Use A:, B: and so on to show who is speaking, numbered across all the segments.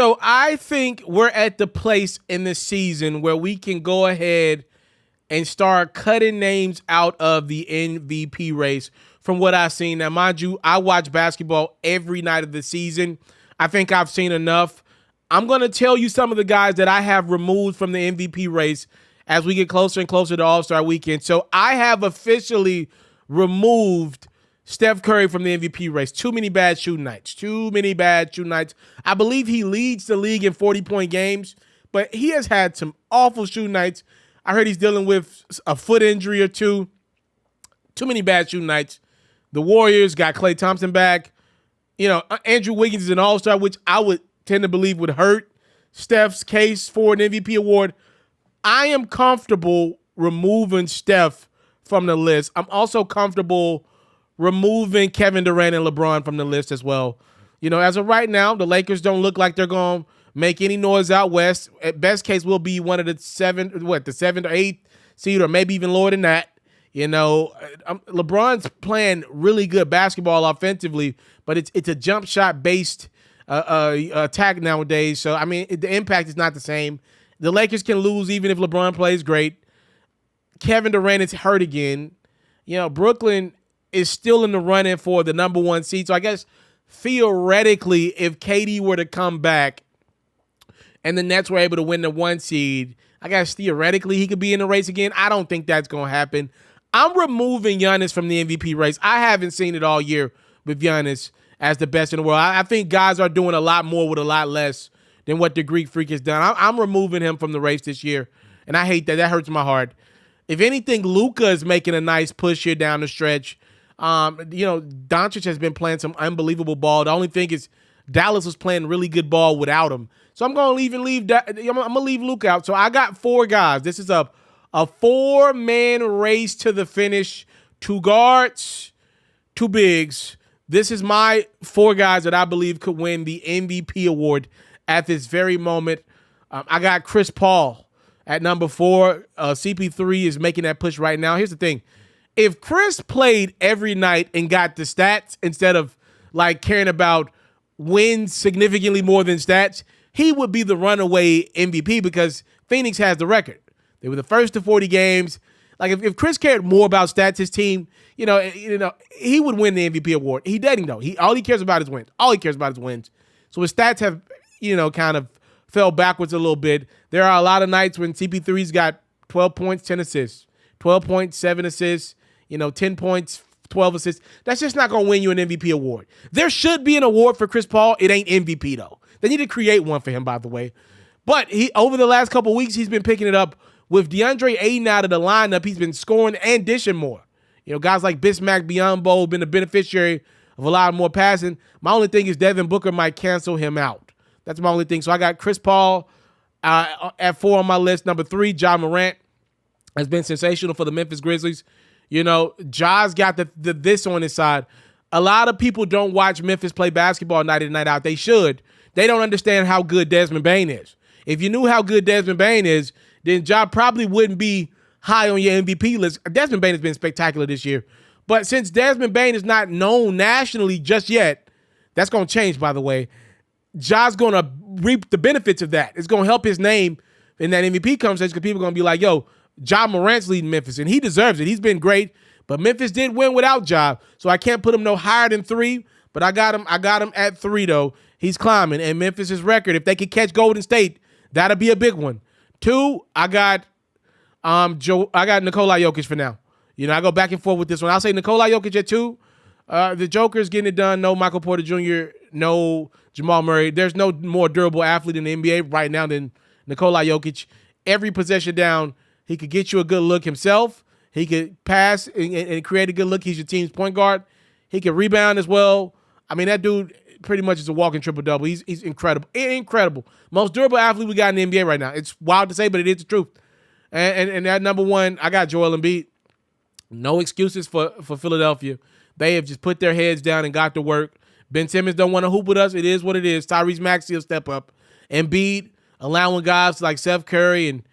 A: So I think we're at the place in the season where we can go ahead and start cutting names out of the MVP race from what I've seen. Now, mind you, I watch basketball every night of the season. I think I've seen enough. I'm going to tell you some of the guys that I have removed from the MVP race as we get closer and closer to All-Star Weekend. So I have officially removed Steph Curry from the MVP race. Too many bad shooting nights. Too many bad shooting nights. I believe he leads the league in 40-point games, but he has had some awful shooting nights. I heard he's dealing with a foot injury or two. Too many bad shooting nights. The Warriors got Klay Thompson back. You know, Andrew Wiggins is an all-star, which I would tend to believe would hurt Steph's case for an MVP award. I am comfortable removing Steph from the list. I'm also comfortable removing Kevin Durant and LeBron from the list as well. You know, as of right now, the Lakers don't look like they're going to make any noise out west. At best case, will be one of the seventh or eighth seed, or maybe even lower than that. You know, LeBron's playing really good basketball offensively, but it's a jump shot based attack nowadays. So I mean, the impact is not the same. The Lakers can lose even if LeBron plays great. Kevin Durant is hurt again. You know, Brooklyn is still in the running for the number one seed. So I guess theoretically, if KD were to come back and the Nets were able to win the one seed, I guess theoretically he could be in the race again. I don't think that's going to happen. I'm removing Giannis from the MVP race. I haven't seen it all year with Giannis as the best in the world. I think guys are doing a lot more with a lot less than what the Greek Freak has done. I'm removing him from the race this year, and I hate that. That hurts my heart. If anything, Luka is making a nice push here down the stretch. You know, Doncic has been playing some unbelievable ball. The only thing is Dallas was playing really good ball without him. So I'm going to leave that. I'm going to leave Luka out. So I got four guys. This is a four-man race to the finish. 2 guards, 2 bigs. This is my 4 guys that I believe could win the MVP award at this very moment. I got Chris Paul at number 4. CP3 is making that push right now. Here's the thing. If Chris played every night and got the stats instead of like caring about wins significantly more than stats, he would be the runaway MVP because Phoenix has the record. They were the first to 40 games. Like if Chris cared more about stats, his team, you know, he would win the MVP award. He doesn't though. All he cares about is wins. All he cares about is wins. So his stats have, you know, kind of fell backwards a little bit. There are a lot of nights when CP3's got 12 points, 10 assists, 12 points, 7 assists, 10 points, 12 assists. That's just not going to win you an MVP award. There should be an award for Chris Paul. It ain't MVP, though. They need to create one for him, by the way. But over the last couple of weeks, he's been picking it up. With DeAndre Ayton out of the lineup, he's been scoring and dishing more. You know, guys like Bismack Biyombo have been the beneficiary of a lot more passing. My only thing is Devin Booker might cancel him out. That's my only thing. So I got Chris Paul at 4 on my list. Number 3, Ja Morant has been sensational for the Memphis Grizzlies. You know, Ja's got the this on his side. A lot of people don't watch Memphis play basketball night in, night out. They should. They don't understand how good Desmond Bane is. If you knew how good Desmond Bane is, then Ja probably wouldn't be high on your MVP list. Desmond Bane has been spectacular this year. But since Desmond Bane is not known nationally just yet, that's going to change, by the way. Ja's going to reap the benefits of that. It's going to help his name in that MVP conversation because people are going to be like, yo, Ja Morant's leading Memphis, and he deserves it. He's been great, but Memphis did win without Ja, so I can't put him no higher than 3, but I got him at 3, though. He's climbing, and Memphis' record, if they could catch Golden State, that'll be a big one. 2, I got Nikola Jokic for now. You know, I go back and forth with this one. I'll say Nikola Jokic at 2. The Joker's getting it done. No Michael Porter Jr., no Jamal Murray. There's no more durable athlete in the NBA right now than Nikola Jokic. Every possession down, he could get you a good look himself. He could pass and create a good look. He's your team's point guard. He can rebound as well. I mean, that dude pretty much is a walking triple-double. He's incredible. Incredible. Most durable athlete we got in the NBA right now. It's wild to say, but it is the truth. And at number 1, I got Joel Embiid. No excuses for Philadelphia. They have just put their heads down and got to work. Ben Simmons don't want to hoop with us. It is what it is. Tyrese Maxey will step up. Embiid allowing guys like Seth Curry and,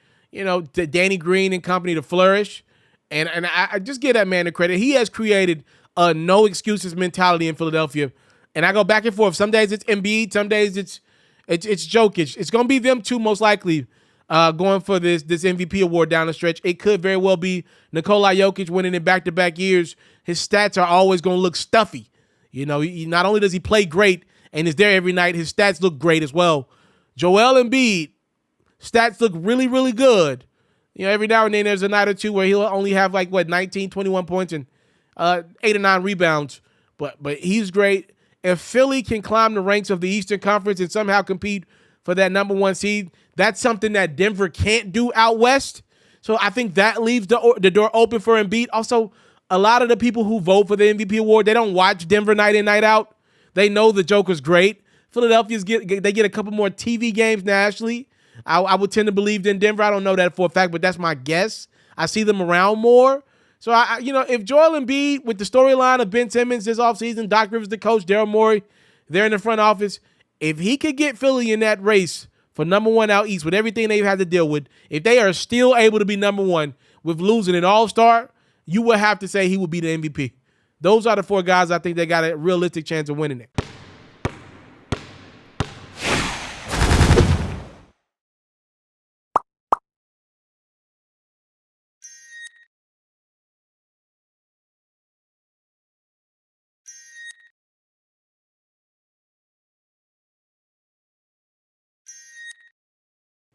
A: Danny Green and company to flourish. And I just give that man the credit. He has created a no excuses mentality in Philadelphia. And I go back and forth. Some days it's Embiid. Some days it's It's Jokic. It's going to be them two most likely going for this MVP award down the stretch. It could very well be Nikola Jokic winning in back-to-back years. His stats are always going to look stuffy. You know, not only does he play great and is there every night, his stats look great as well. Joel Embiid, stats look really, really good. You know, every now and then there's a night or two where he'll only have 19, 21 points and 8 or 9 rebounds. But he's great. If Philly can climb the ranks of the Eastern Conference and somehow compete for that number 1 seed, that's something that Denver can't do out west. So I think that leaves the door open for Embiid. Also, a lot of the people who vote for the MVP award, they don't watch Denver night in, night out. They know the Joker's great. Philadelphia's get a couple more TV games nationally. I would tend to believe in Denver. I don't know that for a fact, but that's my guess. I see them around more. So, if Joel Embiid, with the storyline of Ben Simmons this offseason, Doc Rivers the coach, Daryl Morey, they're in the front office. If he could get Philly in that race for number 1 out east with everything they've had to deal with, if they are still able to be number 1 with losing an all-star, you would have to say he would be the MVP. Those are the 4 guys I think they got a realistic chance of winning it.